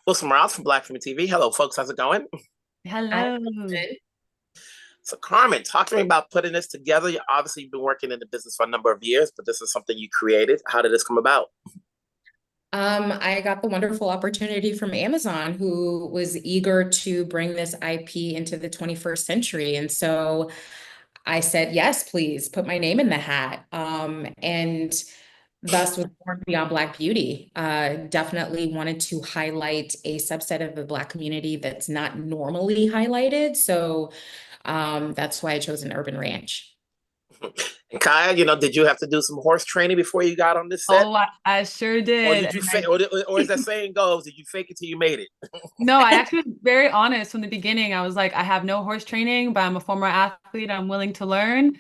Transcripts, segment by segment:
Wilson Morales from Black Film TV. Hello, folks. How's it going? I Hello. So, Carmen, talk to me about putting this together. Obviously, you've been working in the business for a number of years, but this is something you created. How did this come about? I got the wonderful opportunity from Amazon, who was eager to bring this IP into the 21st century. And so I said, yes, please put my name in the hat. And thus was born Beyond Black Beauty. Definitely wanted to highlight a subset of the Black community that's not normally highlighted. So that's why I chose an urban ranch. And Kaya, did you have to do some horse training before you got on this set? Oh, I sure Or did. did you fake, or as that saying goes, did you fake it till you made it? No, I actually was very honest from the beginning. I was like, I have no horse training, but I'm a former athlete. I'm willing to learn.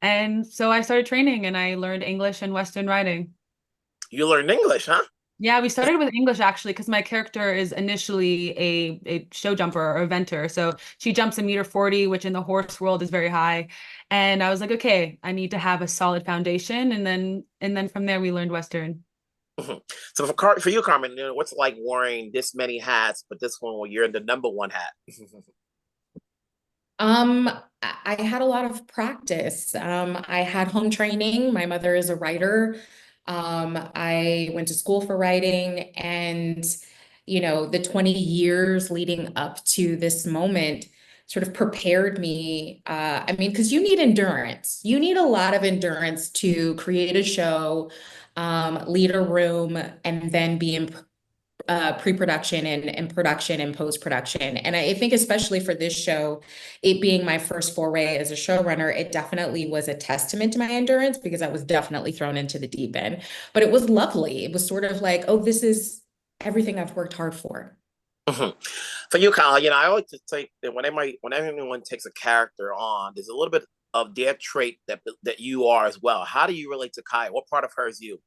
And so I started training and I learned English and Western riding. You learned English, huh? Yeah, we started with English actually because my character is initially a show jumper or eventer. So she jumps 1.40 m, which in the horse world is very high. And I was like, okay, I need to have a solid foundation. And then from there we learned Western. Mhm. So for you, Carmen, what's it like wearing this many hats, but this one where you're the number one hat? Um, I had a lot of practice. I had home training. My mother is a writer. I went to school for writing, and the 20 years leading up to this moment sort of prepared me. I mean, because you need endurance. You need a lot of endurance to create a show, lead a room, and then be in pre-production and production and post-production. And I think especially for this show, it being my first foray as a showrunner, it definitely was a testament to my endurance because I was definitely thrown into the deep end. But it was lovely. It was sort of like, oh, this is everything I've worked hard for. Mhm. For you, Kyle, I always just think that when anyone takes a character on, there's a little bit of their trait that you are as well. How do you relate to Kaya? What part of her is you?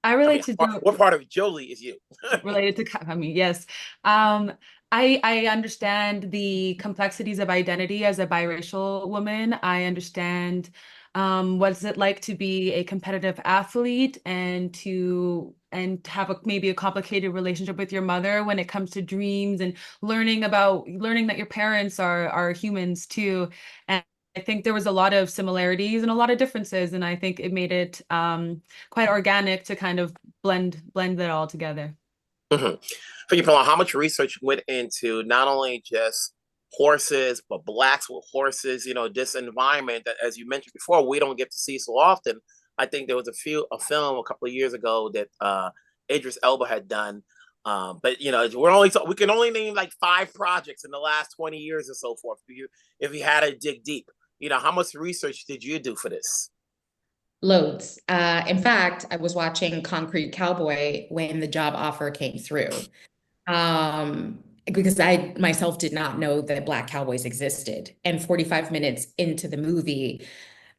I I mean, relate to the what part of Jolie is you? related to I mean, yes. Um, I understand the complexities of identity as a biracial woman. I understand what's it like to be a competitive athlete and have maybe a complicated relationship with your mother when it comes to dreams and learning that your parents are humans too. And I think there was a lot of similarities and a lot of differences, and I think it made it quite organic to kind of blend that all together. Mhm. For you, Pilar, how much research went into not only just horses, but blacks with horses? This environment that, as you mentioned before, we don't get to see so often. I think there was a film a couple of years ago that Idris Elba had done. But we can only name like 5 projects in the last 20 years or so forth. If you had to dig deep, how much research did you do for this? Loads. In fact, I was watching Concrete Cowboy when the job offer came through. Because I myself did not know that Black cowboys existed. And 45 minutes into the movie,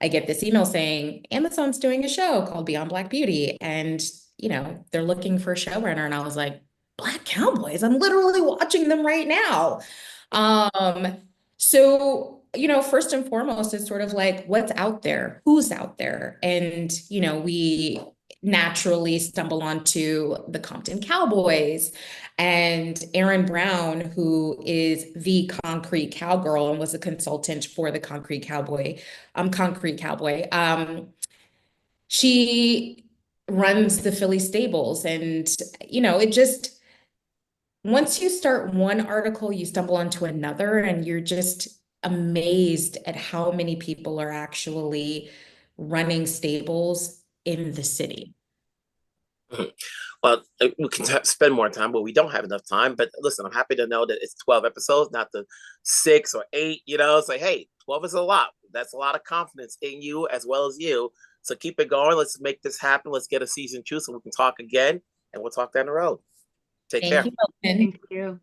I get this email saying Amazon's doing a show called Beyond Black Beauty. And, they're looking for a showrunner. And I was like, Black cowboys? I'm literally watching them right now. Um, so, first and foremost, it's sort of like what's out there, who's out there. And, we naturally stumble onto the Compton Cowboys and Aaron Brown, who is the Concrete Cowgirl and was a consultant for the Concrete Cowboy. She runs the Philly stables, and it just once you start one article, you stumble onto another, and you're just amazed at how many people are actually running stables in the city. Mhm. Well, we can spend more time, but we don't have enough time. But listen, I'm happy to know that it's 12 episodes, not the 6 or 8. It's like, hey, 12 is a lot. That's a lot of confidence in you as well as you. So keep it going. Let's make this happen. Let's get a season 2 so we can talk again, and we'll talk down the road. Take Thank care. you, Milton. Thank you.